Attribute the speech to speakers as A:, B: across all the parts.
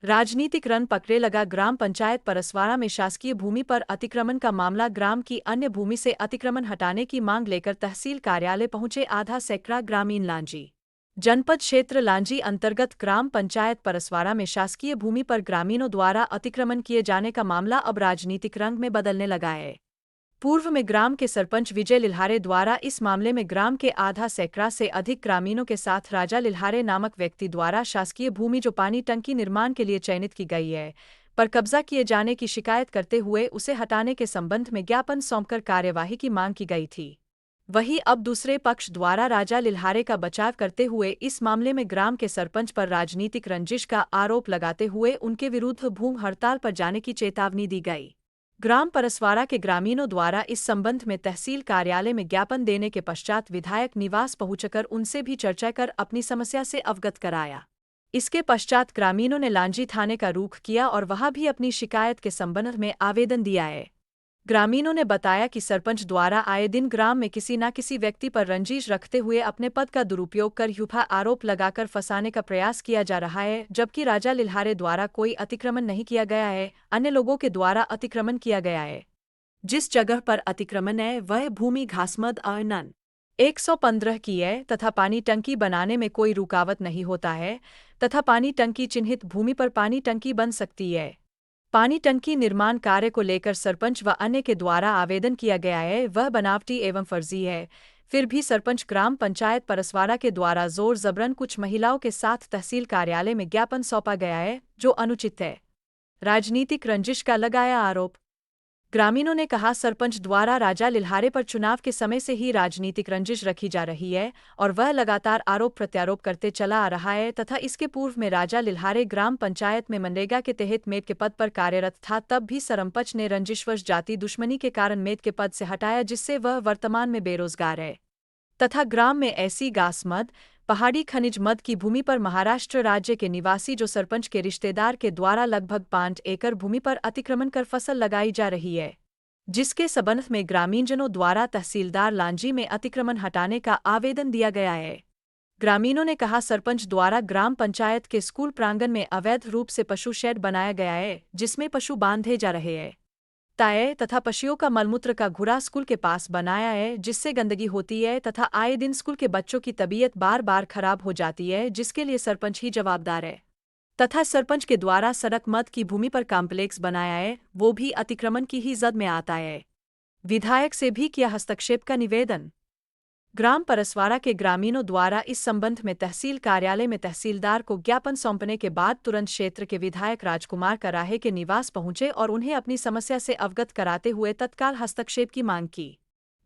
A: राजनीतिक रन पकड़े लगा ग्राम पंचायत परसवाड़ा में शासकीय भूमि पर अतिक्रमण का मामला। ग्राम की अन्य भूमि से अतिक्रमण हटाने की मांग लेकर तहसील कार्यालय पहुंचे आधा सैकड़ा ग्रामीण। लांजी जनपद क्षेत्र लांजी अंतर्गत ग्राम पंचायत परसवाड़ा में शासकीय भूमि पर ग्रामीणों द्वारा अतिक्रमण किए जाने का मामला अब राजनीतिक रंग में बदलने लगा है। पूर्व में ग्राम के सरपंच विजय लिल्हारे द्वारा इस मामले में ग्राम के आधा सैकड़ा से अधिक ग्रामीणों के साथ राजा लिल्हारे नामक व्यक्ति द्वारा शासकीय भूमि जो पानी टंकी निर्माण के लिए चयनित की गई है पर कब्जा किए जाने की शिकायत करते हुए उसे हटाने के संबंध में ज्ञापन सौंपकर कार्यवाही की मांग की गई थी। वहीं अब दूसरे पक्ष द्वारा राजा लिल्हारे का बचाव करते हुए इस मामले में ग्राम के सरपंच पर राजनीतिक रंजिश का आरोप लगाते हुए उनके विरुद्ध भूमि हड़ताल पर जाने की चेतावनी दी गई। ग्राम परसवाड़ा के ग्रामीणों द्वारा इस संबंध में तहसील कार्यालय में ज्ञापन देने के पश्चात विधायक निवास पहुंचकर उनसे भी चर्चा कर अपनी समस्या से अवगत कराया। इसके पश्चात ग्रामीणों ने लांजी थाने का रुख किया और वहां भी अपनी शिकायत के संबंध में आवेदन दिया है। ग्रामीणों ने बताया कि सरपंच द्वारा आए दिन ग्राम में किसी न किसी व्यक्ति पर रंजिश रखते हुए अपने पद का दुरुपयोग कर झूठा आरोप लगाकर फंसाने का प्रयास किया जा रहा है, जबकि राजा लिल्हारे द्वारा कोई अतिक्रमण नहीं किया गया है, अन्य लोगों के द्वारा अतिक्रमण किया गया है। जिस जगह पर अतिक्रमण है वह भूमि घासमद नन 115 की है तथा पानी टंकी बनाने में कोई रुकावट नहीं होता है तथा पानी टंकी चिन्हित भूमि पर पानी टंकी बन सकती है। पानी टंकी निर्माण कार्य को लेकर सरपंच व अन्य के द्वारा आवेदन किया गया है वह बनावटी एवं फर्जी है। फिर भी सरपंच ग्राम पंचायत परसवाड़ा के द्वारा जोर जबरन कुछ महिलाओं के साथ तहसील कार्यालय में ज्ञापन सौंपा गया है जो अनुचित है। राजनीतिक रंजिश का लगाया आरोप। ग्रामीणों ने कहा सरपंच द्वारा राजा लिल्हारे पर चुनाव के समय से ही राजनीतिक रंजिश रखी जा रही है और वह लगातार आरोप प्रत्यारोप करते चला आ रहा है तथा इसके पूर्व में राजा लिल्हारे ग्राम पंचायत में मनरेगा के तहत मेद के पद पर कार्यरत था, तब भी सरपंच ने रंजिशवश जाति दुश्मनी के कारण मेद के पद से हटाया जिससे वह वर्तमान में बेरोजगार है तथा ग्राम में ऐसी घासमद पहाड़ी खनिज मद की भूमि पर महाराष्ट्र राज्य के निवासी जो सरपंच के रिश्तेदार के द्वारा लगभग 5 एकड़ भूमि पर अतिक्रमण कर फसल लगाई जा रही है, जिसके संबंध में ग्रामीणजनों द्वारा तहसीलदार लांजी में अतिक्रमण हटाने का आवेदन दिया गया है। ग्रामीणों ने कहा सरपंच द्वारा ग्राम पंचायत के स्कूल प्रांगण में अवैध रूप से पशु शेड बनाया गया है जिसमें पशु बांधे जा रहे हैं। ताए तथा पशुओं का मलमूत्र का घुरा स्कूल के पास बनाया है जिससे गंदगी होती है तथा आए दिन स्कूल के बच्चों की तबीयत बार बार खराब हो जाती है जिसके लिए सरपंच ही जवाबदार है। तथा सरपंच के द्वारा सड़क मद की भूमि पर कॉम्प्लेक्स बनाया है वो भी अतिक्रमण की ही जद में आता है। विधायक से भी किया हस्तक्षेप का निवेदन। ग्राम परसवाड़ा के ग्रामीणों द्वारा इस संबंध में तहसील कार्यालय में तहसीलदार को ज्ञापन सौंपने के बाद तुरंत क्षेत्र के विधायक राजकुमार कराहे के निवास पहुंचे और उन्हें अपनी समस्या से अवगत कराते हुए तत्काल हस्तक्षेप की मांग की।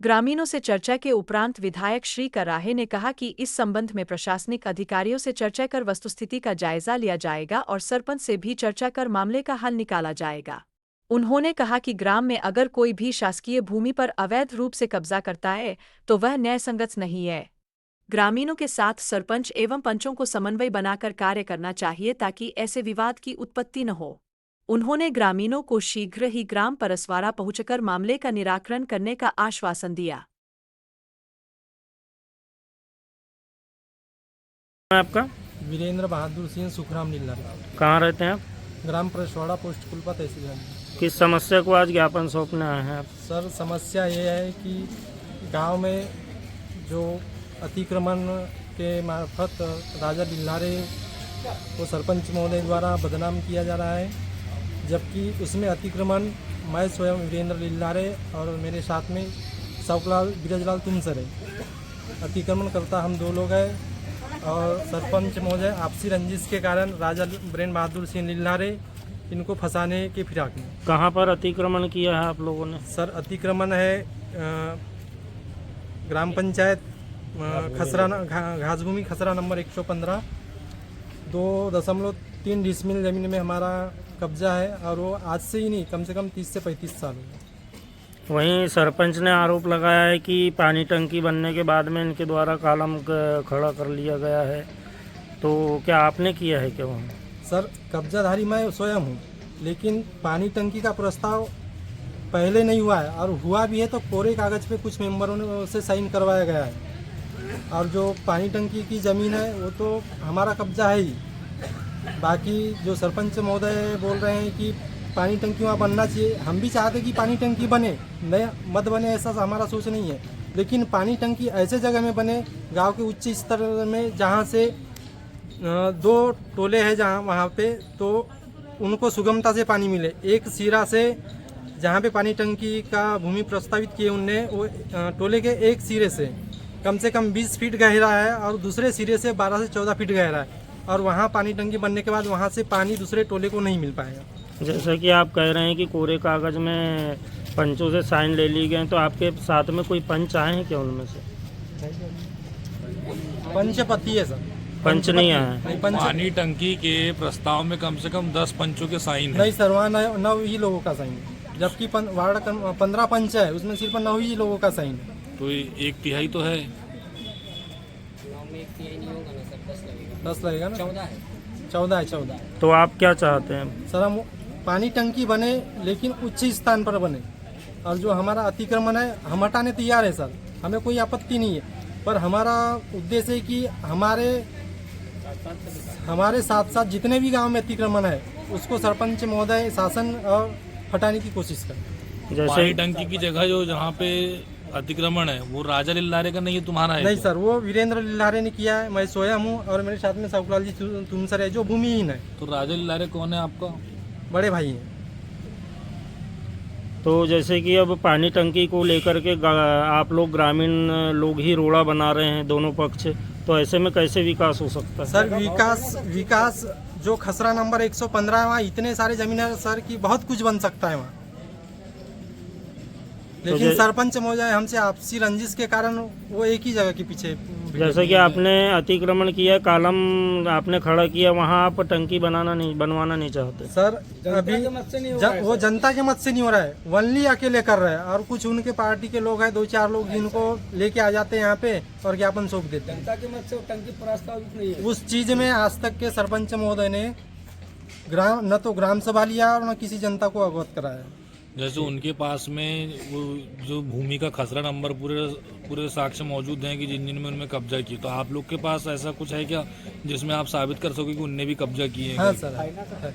A: ग्रामीणों से चर्चा के उपरांत विधायक श्री कराहे ने कहा कि इस संबंध में प्रशासनिक अधिकारियों से चर्चा कर वस्तुस्थिति का जायजा लिया जाएगा और सरपंच से भी चर्चा कर मामले का हल निकाला जाएगा। उन्होंने कहा कि ग्राम में अगर कोई भी शासकीय भूमि पर अवैध रूप से कब्जा करता है तो वह न्यायसंगत नहीं है। ग्रामीणों के साथ सरपंच एवं पंचों को समन्वय बनाकर कार्य करना चाहिए ताकि ऐसे विवाद की उत्पत्ति न हो। उन्होंने ग्रामीणों को शीघ्र ही ग्राम परसवाड़ा पहुंचकर मामले का निराकरण करने का आश्वासन दिया।
B: आपका
C: वीरेंद्र बहादुर सिंह सुखराम लीला।
B: कहाँ रहते हैं आप?
C: ग्राम परसवाड़ा पोस्ट कुलपा तहसील में।
B: किस समस्या को आज ज्ञापन सौंपने आए हैं आप?
C: सर समस्या ये है कि गांव में जो अतिक्रमण के मार्फत राजा लिल्हारे को सरपंच महोदय द्वारा बदनाम किया जा रहा है, जबकि उसमें अतिक्रमण मैं स्वयं वीरेंद्र लिल्हारे और मेरे साथ में शौकलाल बिरजलाल तुमसर है। अतिक्रमण करता हम 2 लोग हैं और सरपंच महोदय आपसी रंजिश के कारण राजा वीरेंद्र बहादुर सिंह लिल्हारे इनको फंसाने के फिराक में।
B: कहाँ पर अतिक्रमण किया है आप लोगों ने?
C: सर अतिक्रमण है ग्राम पंचायत खसरा घासभूमि खसरा नंबर 115 2.3 डिसमिल ज़मीन में हमारा कब्जा है और वो आज से ही नहीं कम से कम 30 से 35 साल हो गए।
B: वहीं सरपंच ने आरोप लगाया है कि पानी टंकी बनने के बाद में इनके द्वारा कॉलम खड़ा कर लिया गया है, तो क्या आपने किया है क्या वहाँ?
C: सर कब्जाधारी मैं स्वयं हूँ, लेकिन पानी टंकी का प्रस्ताव पहले नहीं हुआ है और हुआ भी है तो कोरे कागज़ पे कुछ मेंबरों ने से साइन करवाया गया है और जो पानी टंकी की ज़मीन है वो तो हमारा कब्जा है ही। बाकी जो सरपंच महोदय बोल रहे हैं कि पानी टंकी वहाँ बनना चाहिए, हम भी चाहते कि पानी टंकी बने, नया मत बने ऐसा हमारा सोच नहीं है, लेकिन पानी टंकी ऐसे जगह में बने गांव के उच्च स्तर में जहाँ से 2 टोले हैं जहाँ वहाँ पे, तो उनको सुगमता से पानी मिले। एक सिरा से जहाँ पे पानी टंकी का भूमि प्रस्तावित किए उनने, वो टोले के एक सिरे से कम 20 फीट गहरा है और दूसरे सिरे से 12 से 14 फीट गहरा है, और वहाँ पानी टंकी बनने के बाद वहाँ से पानी दूसरे टोले को नहीं मिल पाएगा।
B: जैसा कि आप कह रहे हैं कि कोरे कागज़ में पंचों से साइन ले ली गए, तो आपके साथ में कोई पंच आए हैं क्या उनमें से?
C: पंचपति है सर,
B: पंच नहीं आए हैं।
C: नहीं पंच
D: पानी टंकी के प्रस्ताव में कम से कम 10 पंचों के साइन है।
C: नहीं सर, वहाँ 9 ही लोगों का साइन है, जबकि वार्ड 15 पंच है, उसमें सिर्फ 9 ही लोगों का साइन है।
D: तो 1/3 तो है।
C: 10 लगेगा ना, 14 है।
B: तो आप क्या चाहते हैं?
C: सर हम पानी टंकी बने लेकिन उच्च स्थान पर बने, और जो हमारा अतिक्रमण है हम हटाने तैयार है सर, हमें कोई आपत्ति नहीं है, पर हमारा उद्देश्य है कि हमारे साथ साथ जितने भी गांव में अतिक्रमण है उसको सरपंच महोदय शासन और हटाने की कोशिश करें।
B: जैसे
D: पानी टंकी की जगह जो जहाँ पे अतिक्रमण है वो राजा लिल्लारे का नहीं है, तुम्हारा है?
C: नहीं सर, वो वीरेंद्र लिल्लारे ने किया है, मैं स्वयं हूँ और मेरे साथ में साकुलाल जी तुमसर है जो भूमिहीन है।
D: तो राजा लिल्लारे कौन है आपका?
C: बड़े भाई हैं।
B: तो जैसे कि अब पानी टंकी को लेकर के आप लोग ग्रामीण लोग ही रोड़ा बना रहे हैं दोनों पक्ष, तो ऐसे में कैसे विकास हो सकता है?
C: सर विकास जो खसरा नंबर 115 है वहाँ इतने सारे जमीन है सर कि बहुत कुछ बन सकता है वहाँ, लेकिन सरपंच महोदय हमसे आपसी रंजिश के कारण वो एक ही जगह के पीछे।
B: जैसे कि आपने अतिक्रमण किया, कालम आपने खड़ा किया, वहाँ आप टंकी बनवाना नहीं चाहते?
C: सर अभी वो जनता के मत से नहीं हो रहा है, वनली अकेले कर रहे हैं, और कुछ उनके पार्टी के लोग हैं 2-4 लोग जिनको लेके आ जाते हैं यहाँ पे और ज्ञापन सौंप देते हैं।
E: जनता के मत से टंकी प्रस्तावित नहीं है।
C: उस चीज में आज तक के सरपंच महोदय ने न तो ग्राम सभा लिया और न किसी जनता को अवगत कराया।
D: जैसे उनके पास में वो जो भूमि का खसरा नंबर पूरे साक्ष्य मौजूद हैं कि जिन में उनमें कब्जा किया, तो आप लोग के पास ऐसा कुछ है क्या जिसमें आप साबित कर सको कि उनने भी कब्जा किए हैं?
C: हाँ सर।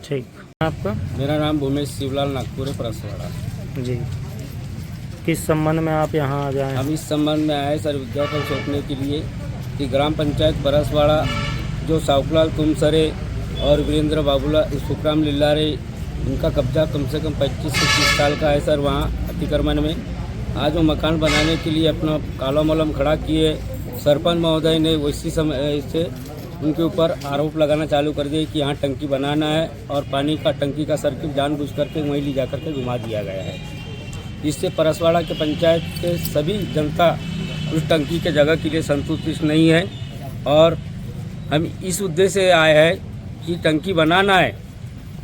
B: ठीक। आपका?
E: मेरा नाम भूमेश शिवलाल, नागपुर है, परसवाड़ा
B: जी। किस संबंध में आप यहाँ आ जाए?
E: हम इस संबंध में आए सर विज्ञापन सौंपने के लिए कि ग्राम पंचायत परसवाड़ा जो साकुलाल तुमसरे और वीरेंद्र बाबूलाल सुखराम लिल्लारे, उनका कब्जा कम से कम 25 से 30 साल का है सर वहाँ अतिक्रमण में। आज वो मकान बनाने के लिए अपना कालम वालम खड़ा किए, सरपंच महोदय ने उसी समय से उनके ऊपर आरोप लगाना चालू कर दिए कि यहाँ टंकी बनाना है, और पानी का टंकी का सर्किट जानबूझ करके वहीं ले जा करके घुमा दिया गया है। इससे परसवाड़ा के पंचायत के सभी जनता उस टंकी के जगह के लिए संतुष्ट नहीं है, और हम इस उद्देश्य से आए हैं कि टंकी बनाना है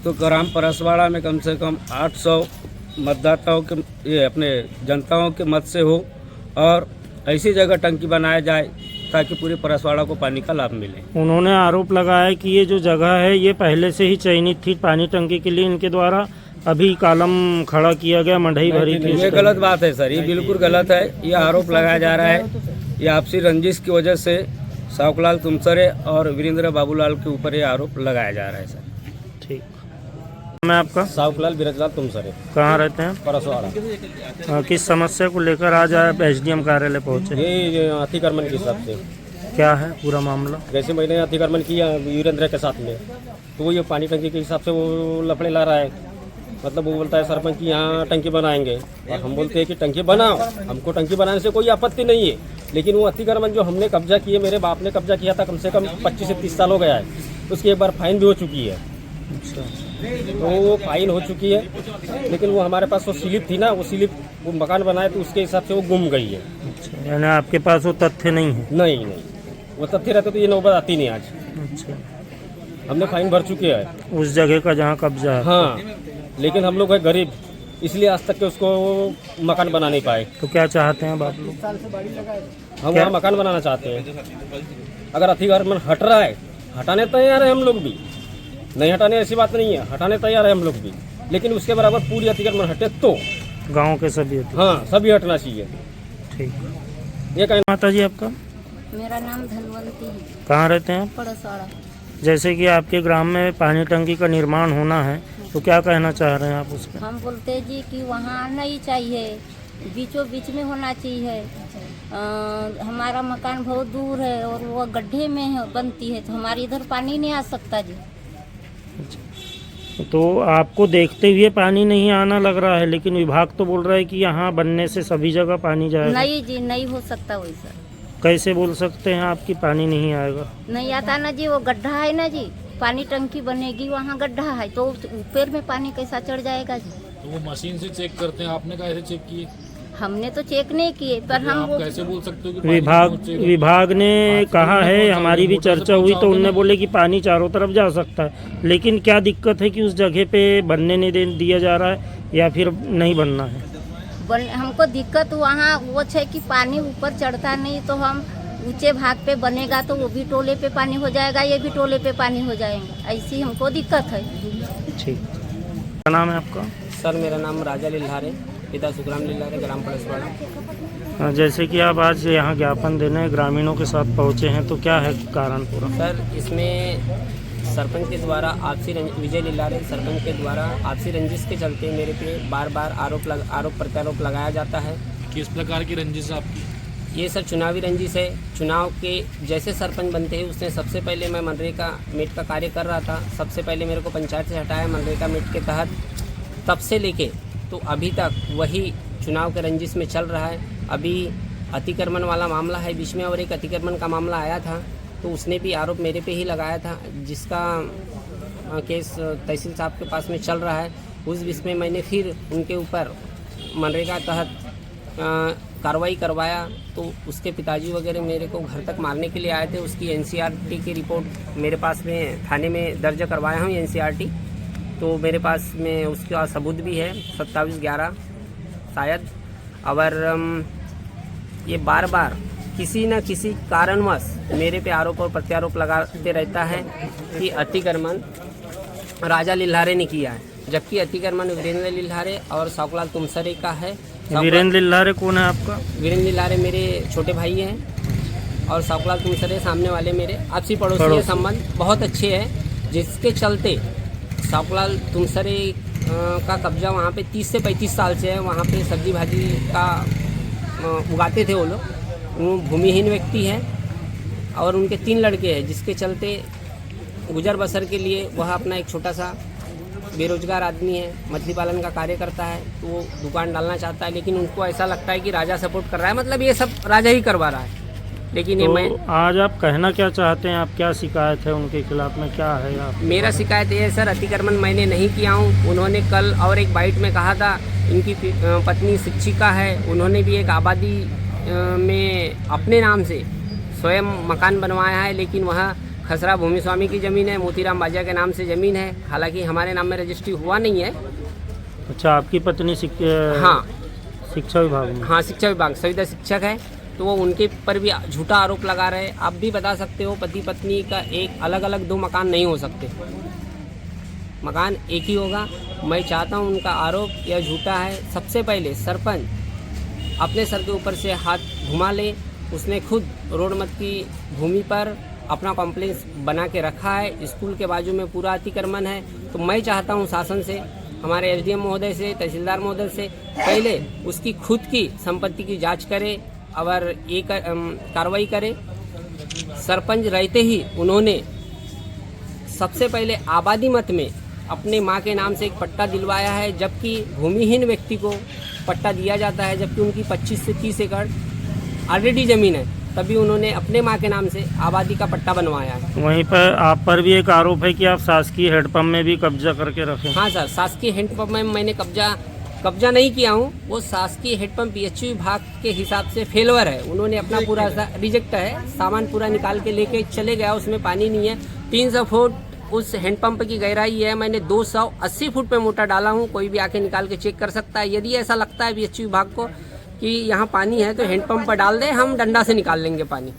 E: तो ग्राम परसवाड़ा में कम से कम 800 मतदाताओं के ये अपने जनताओं के मत से हो, और ऐसी जगह टंकी बनाया जाए ताकि पूरे परसवाड़ा को पानी का लाभ मिले।
B: उन्होंने आरोप लगाया कि ये जो जगह है ये पहले से ही चयनित थी पानी टंकी के लिए, इनके द्वारा अभी कालम खड़ा किया गया, मढ़ई भरी थी।
E: ये गलत बात है सर, ये बिल्कुल गलत है। ये आरोप लगाया जा रहा है, ये आपसी रंजिश की वजह से साकुलाल तुमसरे और वीरेंद्र बाबूलाल के ऊपर ये आरोप लगाया जा रहा है सर।
B: ठीक। मैं आपका?
E: साकुलाल बिरजलाल तुमसरे।
B: कहाँ रहते हैं?
E: परसवाड़ा।
B: किस समस्या को लेकर आज आप SDM कार्यालय पहुँचे?
E: ये अतिक्रमण के हिसाब से
B: क्या है पूरा मामला?
E: जैसे मैंने अतिक्रमण किया वीरेंद्र के साथ में, तो वो ये पानी टंकी के हिसाब से वो लफड़े ला रहा है। मतलब वो बोलता है सरपंच की यहाँ टंकी बनाएंगे, और हम बोलते हैं कि टंकी बनाओ, हमको टंकी बनाने से कोई आपत्ति नहीं है, लेकिन वो अतिक्रमण जो हमने कब्जा किए, मेरे बाप ने कब्जा किया था, कम से कम 25 से 30 साल हो गया है, उसकी एक बार फाइन भी हो चुकी है। तो वो फाइन हो चुकी है, लेकिन वो हमारे पास वो स्लिप थी ना, वो स्लिप वो मकान बनाए तो उसके हिसाब से वो गुम गई है।
B: यानी आपके पास वो तथ्य नहीं है?
E: नहीं, वो तथ्य रहते तो ये नौबत आती नहीं आज।
B: अच्छा।
E: हमने फाइन भर चुके हैं
B: उस जगह का जहाँ कब्जा है?
E: हाँ, लेकिन हम लोग है गरीब, इसलिए आज तक के उसको मकान बना नहीं पाए।
B: तो क्या चाहते हैं आप लोग?
E: हम वहाँ मकान बनाना चाहते हैं। अगर अतिक्रमण हट रहा है, हटाने तैयार है हम लोग भी, नहीं हटाने ऐसी बात नहीं है, हटाने तैयार है हम लोग भी, लेकिन उसके बराबर पूरी अतिक्रमण हटे तो
B: गांव के सभी?
E: हाँ, सभी हटना चाहिए।
B: ठीक। ये कहना माता जी आपका?
F: मेरा नाम धनवंती है।
B: कहाँ रहते हैं आप?
F: परसवाड़ा।
B: जैसे कि आपके ग्राम में पानी टंकी का निर्माण होना है, तो क्या कहना चाह रहे हैं आप उस पर?
F: हम बोलते हैं जी कि वहाँ आना ही चाहिए, बीचों बीच में होना चाहिए। हमारा मकान बहुत दूर है और वो गड्ढे में बनती है, तो हमारे इधर पानी नहीं आ सकता जी।
B: तो आपको देखते हुए पानी नहीं आना लग रहा है, लेकिन विभाग तो बोल रहा है कि यहाँ बनने से सभी जगह पानी जाएगा।
F: नहीं जी, नहीं हो सकता वैसा।
B: कैसे बोल सकते हैं आप कि पानी नहीं आएगा?
F: नहीं आता ना जी, वो गड्ढा है ना जी, पानी टंकी बनेगी वहाँ गड्ढा है, तो ऊपर में पानी कैसा चढ़ जाएगा जी?
D: तो वो मशीन से चेक करते हैं, आपने कैसे चेक किए?
F: हमने तो चेक नहीं किए, पर हम
D: आप
F: वो
D: कैसे बोल सकते हो कि पानी पहुंचेगा?
B: विभाग ने कहा है, हमारी भी
D: मोटर से
B: चर्चा हुई तो
D: पहुंचाओगे
B: उनने
D: ना?
B: बोले कि पानी चारों तरफ जा सकता है, लेकिन क्या दिक्कत है कि उस जगह पे बनने नहीं दिया जा रहा है या फिर नहीं बनना है?
F: हमको दिक्कत वहाँ वो है कि पानी ऊपर चढ़ता नहीं, तो हम ऊंचे भाग पे बनेगा तो वो भी टोले पे पानी हो जाएगा, ये भी टोले पे पानी हो जाएगा, ऐसी हमको दिक्कत है।
B: ठीक, क्या नाम है आपका?
E: सर मेरा नाम राजा लिल्हारे, पिता सुखराम लिल्हारे, ग्राम परसवाड़ा।
B: जैसे कि आप आज यहाँ ज्ञापन देने ग्रामीणों के साथ पहुँचे हैं, तो क्या है कारण पूरा?
E: सर इसमें सरपंच के द्वारा विजय लिल्हारे सरपंच के द्वारा आपसी रंजिश के चलते मेरे पे बार बार आरोप प्रत्यारोप लगाया जाता है।
D: किस प्रकार की रंजिश है आपकी?
E: ये सर चुनावी रंजिश है। चुनाव के जैसे सरपंच बनते हैं उसने सबसे पहले, मैं मनरेगा मीट का कार्य कर रहा था, सबसे पहले मेरे को पंचायत से हटाया मनरेगा मीट के तहत। तब से लेके तो अभी तक वही चुनाव के रंजिश में चल रहा है। अभी अतिक्रमण वाला मामला है बीच में, और एक अतिक्रमण का मामला आया था, तो उसने भी आरोप मेरे पे ही लगाया था, जिसका केस तहसील साहब के पास में चल रहा है। उस विषय में मैंने फिर उनके ऊपर मनरेगा तहत कार्रवाई करवाया, तो उसके पिताजी वगैरह मेरे को घर तक मारने के लिए आए थे। उसकी एनसीआरटी की रिपोर्ट मेरे पास में थाने में दर्ज करवाया हूँ एनसीआरटी, तो मेरे पास में उसका सबूत भी है 27/11 शायद। और ये बार बार किसी न किसी कारणवश मेरे पे आरोप और प्रत्यारोप लगाते रहता है कि अतिक्रमण राजा लिल्हारे ने किया है, जबकि अतिक्रमण वीरेंद्र लिल्हारे और सावकलाल तुमसरे का है।
B: वीरेंद्र लिल्हारे कौन है आपका?
E: वीरेंद्र लिल्हारे मेरे छोटे भाई हैं, और सावकलाल तुमसरे सामने वाले मेरे आपसी पड़ोसी हैं। संबंध बहुत अच्छे हैं, जिसके चलते सावकलाल तुमसरे का कब्जा वहाँ पे 30 से 35 साल से है। वहाँ पे सब्जी भाजी का उगाते थे वो लोग। वो भूमिहीन व्यक्ति हैं और उनके 3 लड़के हैं, जिसके चलते गुजर बसर के लिए वह अपना एक छोटा सा बेरोजगार आदमी है, मछली पालन का कार्य करता है, तो वो दुकान डालना चाहता है, लेकिन उनको ऐसा लगता है कि राजा सपोर्ट कर रहा है, मतलब ये सब राजा ही करवा रहा है। लेकिन
B: तो
E: ये मैं
B: आज आप कहना क्या चाहते हैं? आप क्या शिकायत है उनके खिलाफ में, क्या है आप?
E: मेरा शिकायत ये है सर, अतिक्रमण मैंने नहीं किया हूँ। उन्होंने कल और एक बाइट में कहा था, इनकी पत्नी शिक्षिका है, उन्होंने भी एक आबादी में अपने नाम से स्वयं मकान बनवाया है, लेकिन वह खसरा भूमि स्वामी की ज़मीन है, मोतीराम बाजा के नाम से ज़मीन है, हालांकि हमारे नाम में रजिस्ट्री हुआ नहीं है।
B: अच्छा, आपकी पत्नी
E: हाँ,
B: शिक्षा विभाग में?
E: हाँ, शिक्षा विभाग संविदा शिक्षक है, तो वो उनके पर भी झूठा आरोप लगा रहे हैं। आप भी बता सकते हो, पति पत्नी का एक अलग अलग 2 मकान नहीं हो सकते, मकान एक ही होगा। मैं चाहता हूँ उनका आरोप यह झूठा है। सबसे पहले सरपंच अपने सर के ऊपर से हाथ घुमा ले। उसने खुद रोड मत की भूमि पर अपना कॉम्प्लेक्स बना के रखा है, स्कूल के बाजू में पूरा अतिक्रमण है। तो मैं चाहता हूँ शासन से, हमारे एसडीएम महोदय से, तहसीलदार महोदय से, पहले उसकी खुद की संपत्ति की जांच करे और एक कार्रवाई करे। सरपंच रहते ही उन्होंने सबसे पहले आबादी मत में अपने माँ के नाम से एक पट्टा दिलवाया है, जबकि भूमिहीन व्यक्ति को पट्टा दिया जाता है, जबकि उनकी 25 से 30 एकड़ ऑलरेडी ज़मीन है, तभी उन्होंने अपने माँ के नाम से आबादी का पट्टा बनवाया है।
B: वहीं पर आप पर भी एक आरोप है कि आप शासकीय हैंडपंप में भी कब्जा करके रखे।
E: हाँ सर, शासकीय हैंडपंप में मैंने कब्जा नहीं किया हूँ। वो शासकीय हैंडपंप पीएचयू विभाग के हिसाब से फेलवर है। उन्होंने अपना पूरा रिजेक्ट है, सामान पूरा निकाल के लेके चले गया, उसमें पानी नहीं है। 300 फुट उस हैंडपंप की गहराई है, मैंने 280 फुट पे मोटर डाला हूँ, कोई भी आके निकाल के चेक कर सकता है। यदि ऐसा लगता है पीएचयू विभाग को कि यहाँ पानी है तो हैंडपंप पर डाल दे, हम डंडा से निकाल लेंगे पानी।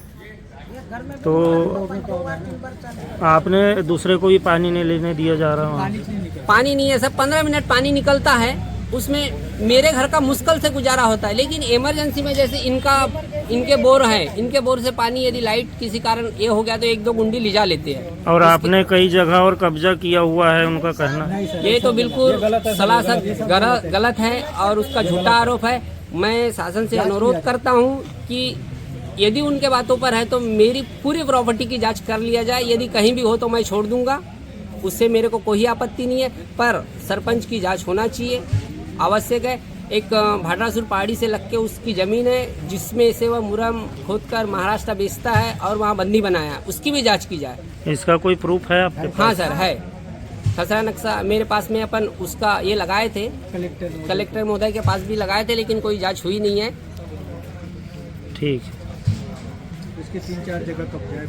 B: तो आपने दूसरे को भी पानी नहीं लेने दिया जा रहा है?
E: पानी नहीं है सर, 15 मिनट पानी निकलता है, उसमें मेरे घर का मुश्किल से गुजारा होता है। लेकिन इमरजेंसी में जैसे इनके बोर हैं, इनके बोर से पानी यदि लाइट किसी कारण ये हो गया तो 1-2 गुंडी लिजा लेते हैं।
B: और आपने कई जगह और कब्जा किया हुआ है उनका कहना।
E: ये तो बिल्कुल सलासत गलत है और उसका झूठा आरोप है। मैं शासन से अनुरोध करता हूँ कि यदि उनके बातों पर है तो मेरी पूरी प्रॉपर्टी की जांच कर लिया जाए। यदि कहीं भी हो तो मैं छोड़ दूंगा, उससे मेरे को कोई आपत्ति नहीं है, पर सरपंच की जांच होना चाहिए, आवश्यक है। एक भाटासुर पहाड़ी से लग के उसकी ज़मीन है जिसमें से वह मुरम खोदकर महाराष्ट्र बेचता है और वहाँ बंदी बनाया है, उसकी भी जांच की जाए।
B: इसका कोई प्रूफ है आपके पास?
E: हाँ सर, है। खसरा नक्शा मेरे पास में अपन उसका ये लगाए थे, कलेक्टर महोदय के पास भी लगाए थे, लेकिन कोई जांच हुई नहीं है।
B: ठीक।
C: इसके 3-4 जगह कब्जा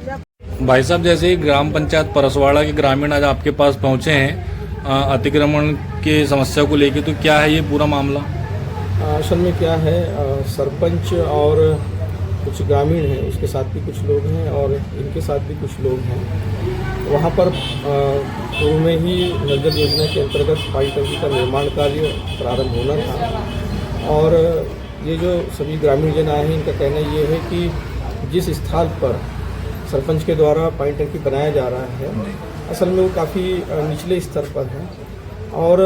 C: है।
D: भाई साहब, जैसे ही ग्राम पंचायत परसवाड़ा के ग्रामीण आज आपके पास पहुंचे हैं अतिक्रमण के समस्या को लेकर, तो क्या है ये पूरा मामला?
C: असल में क्या है, सरपंच और कुछ ग्रामीण हैं, उसके साथ भी कुछ लोग हैं और इनके साथ भी कुछ लोग हैं। वहाँ पर पूर्व में ही नल जल योजना के अंतर्गत पानी टंकी का निर्माण कार्य प्रारंभ होना था और ये जो सभी ग्रामीण जन आए हैं, इनका कहना ये है कि जिस स्थान पर सरपंच के द्वारा पानी टंकी बनाया जा रहा है, असल में वो काफ़ी निचले स्तर पर है और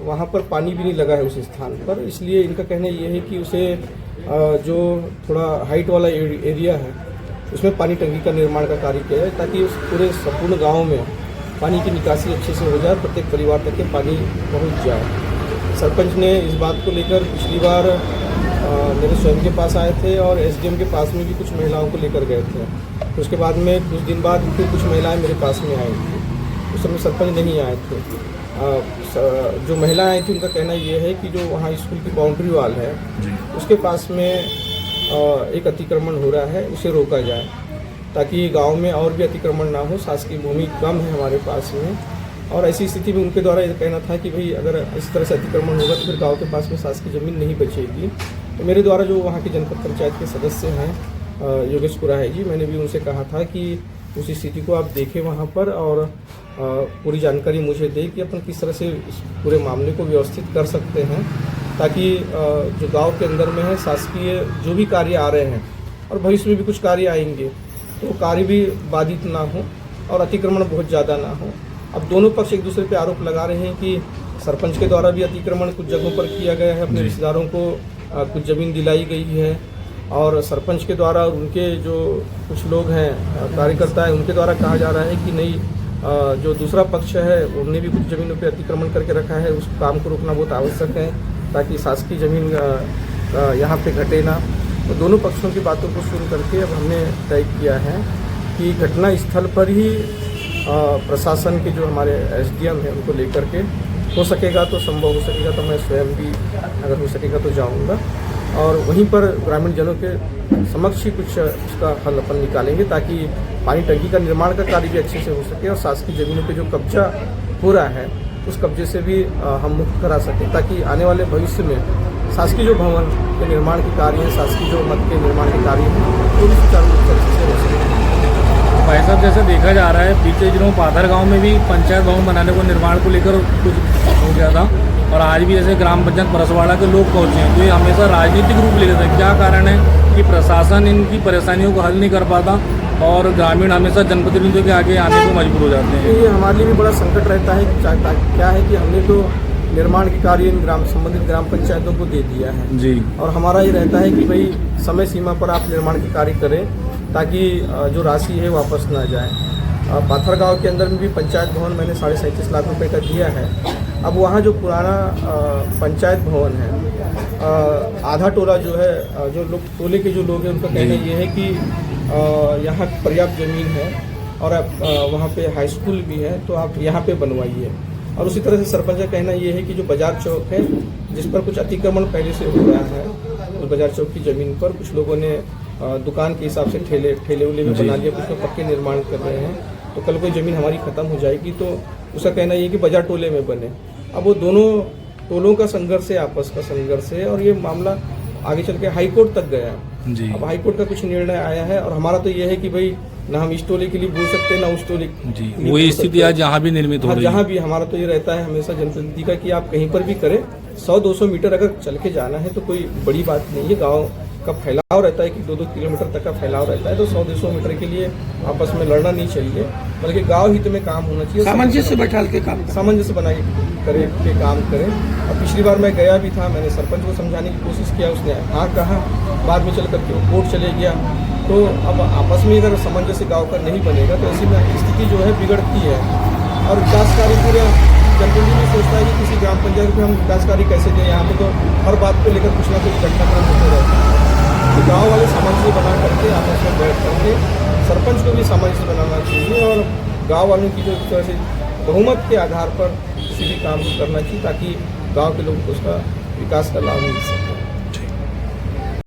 C: वहाँ पर पानी भी नहीं लगा है उस स्थान पर। इसलिए इनका कहना ये है कि उसे जो थोड़ा हाइट वाला एरिया है उसमें पानी टंकी का निर्माण का कार्य किया जाए, ताकि उस पूरे संपूर्ण गांव में पानी की निकासी अच्छे से हो जाए, प्रत्येक परिवार तक के पानी पहुंच जाए। सरपंच ने इस बात को लेकर पिछली बार मेरे स्वयं के पास आए थे और एसडीएम के पास में भी कुछ महिलाओं को लेकर गए थे। उसके बाद में कुछ दिन बाद फिर कुछ महिलाएं मेरे पास में आई थी। उस समय सरपंच नहीं आए थे। जो महिलाएं आई थी उनका कहना ये है कि जो वहाँ स्कूल की बाउंड्री वाल है उसके पास में एक अतिक्रमण हो रहा है, उसे रोका जाए ताकि गांव में और भी अतिक्रमण ना हो। शासकीय भूमि कम है हमारे पास में और ऐसी स्थिति में उनके द्वारा ये कहना था कि भाई अगर इस तरह से अतिक्रमण होगा तो फिर गाँव के पास में शासकीय ज़मीन नहीं बचेगी। तो मेरे द्वारा जो वहाँ के जनपद पंचायत के सदस्य हैं योगेश कुराहे जी, मैंने भी उनसे कहा था कि उस स्थिति को आप देखें वहाँ पर और पूरी जानकारी मुझे दें कि अपन किस तरह से इस पूरे मामले को व्यवस्थित कर सकते हैं, ताकि जो गांव के अंदर में है शासकीय जो भी कार्य आ रहे हैं और भविष्य में भी कुछ कार्य आएंगे तो कार्य भी बाधित ना हो और अतिक्रमण बहुत ज़्यादा ना हो। अब दोनों पक्ष एक दूसरे पे आरोप लगा रहे हैं कि सरपंच के द्वारा भी अतिक्रमण कुछ जगहों पर किया गया है, अपने रिश्तेदारों को कुछ ज़मीन दिलाई गई है और सरपंच के द्वारा उनके जो कुछ लोग हैं कार्यकर्ता हैं उनके द्वारा कहा जा रहा है कि नहीं, जो दूसरा पक्ष है उन्होंने भी कुछ ज़मीनों पे अतिक्रमण करके रखा है, उस काम को रोकना बहुत आवश्यक है ताकि शासकीय ज़मीन यहाँ पे घटे ना। तो दोनों पक्षों की बातों को सुन करके अब हमने तय किया है कि घटना स्थल पर ही प्रशासन के जो हमारे एसडीएम हैं उनको लेकर के हो सकेगा तो संभव हो सकेगा तो मैं स्वयं भी अगर हो सकेगा तो जाऊंगा और वहीं पर ग्रामीण जनों के समक्ष ही कुछ उसका हल अपन निकालेंगे ताकि पानी टंकी का निर्माण का कार्य भी अच्छे से हो सके और शासकीय ज़मीनों पे जो कब्जा हो रहा है उस कब्जे से भी हम मुक्त करा सकें, ताकि आने वाले भविष्य में शासकीय जो भवन के निर्माण के कार्य हैं, शासकीय जो मठ के निर्माण के कार्य हैं वो भी सुचारू रूप से अच्छे से हो सके।
D: भाई साहब, जैसे देखा जा रहा है बीते दिनों पाथर गांव में भी पंचायत भवन बनाने को निर्माण को लेकर कुछ हो गया था और आज भी जैसे ग्राम पंचायत परसवाड़ा के लोग पहुंचे हैं तो ये हमेशा राजनीतिक रूप ले लेते हैं। क्या कारण है कि प्रशासन इनकी परेशानियों को हल नहीं कर पाता और ग्रामीण हमेशा जनप्रतिनिधियों के आगे आने को मजबूर हो जाते हैं?
C: ये हमारे लिए भी बड़ा संकट रहता है। क्या है कि हमने तो निर्माण के कार्य संबंधित ग्राम पंचायतों को दे दिया है
D: जी, और
C: हमारा ये रहता है कि भाई समय सीमा पर आप निर्माण के कार्य करें ताकि जो राशि है वापस ना जाए। पाथर गांव के अंदर में भी पंचायत भवन मैंने 37.5 लाख रुपए का दिया है। अब वहाँ जो पुराना पंचायत भवन है, आधा टोला जो है, जो लोग टोले के जो लोग हैं उनका कहना ये है कि यहाँ पर्याप्त ज़मीन है और वहाँ पे हाई स्कूल भी है तो आप यहाँ पे बनवाइए। और उसी तरह से सरपंच का कहना ये है कि जो बाजार चौक है जिस पर कुछ अतिक्रमण पहले से हो रहा है, उस बाजार चौक की ज़मीन पर कुछ लोगों ने दुकान के हिसाब से ठेले उले में बना लिया, कुछ लोग पक्के निर्माण कर रहे हैं। तो कल कोई ज़मीन हमारी ख़त्म हो जाएगी तो उसका कहना ये कि बाजार टोले में बने। अब वो दोनों टोलों का संघर्ष है, आपस का संघर्ष है और ये मामला आगे चल के हाई कोर्ट तक गया। अब हाई कोर्ट का कुछ निर्णय आया है और हमारा तो ये है कि भाई
G: ना हम इस टोले के लिए बोल सकते हैं ना उस टोले
D: जी, वही स्थिति आज जहाँ भी निर्मित हो रही
G: जहाँ
D: है।
G: भी हमारा तो ये रहता है हमेशा जनप्रतिनिधि का कि आप कहीं पर भी करें 100-200 मीटर अगर चल के जाना है तो कोई बड़ी बात नहीं है। गांव का फैलाव रहता है कि 2-2 किलोमीटर तक का फैलाव रहता है, तो 100-200 मीटर के लिए आपस में लड़ना नहीं चाहिए, बल्कि गांव हित में काम होना चाहिए।
H: सामंजस्य बैठा के काम
G: सामंजस्य बना के काम करें। और पिछली बार मैं गया भी था, मैंने सरपंच को समझाने की कोशिश किया, उसने हाँ कहा, बाद में चल करके वो कोर्ट चले गया। तो अब आपस में अगर सामंजस्य गाँव का नहीं बनेगा तो ऐसी में स्थिति जो है बिगड़ती है। और विकास कार्य पूरा जनप्रतिनिधि भी सोचता है कि किसी ग्राम पंचायत में हम विकास कार्य कैसे दें, यहाँ पे तो हर बात को लेकर कुछ ना कुछ घटनाक्रम होते रहता है। तो गाँव वाले सामंजस्य बना करके आपस में बैठ करके सरपंच को भी सामंजस्य बनाना चाहिए और गाँव वालों की जो तरह से बहुमत के आधार पर किसी भी काम को करना चाहिए ताकि गाँव के लोगों को उसका विकास का लाभ मिल सके।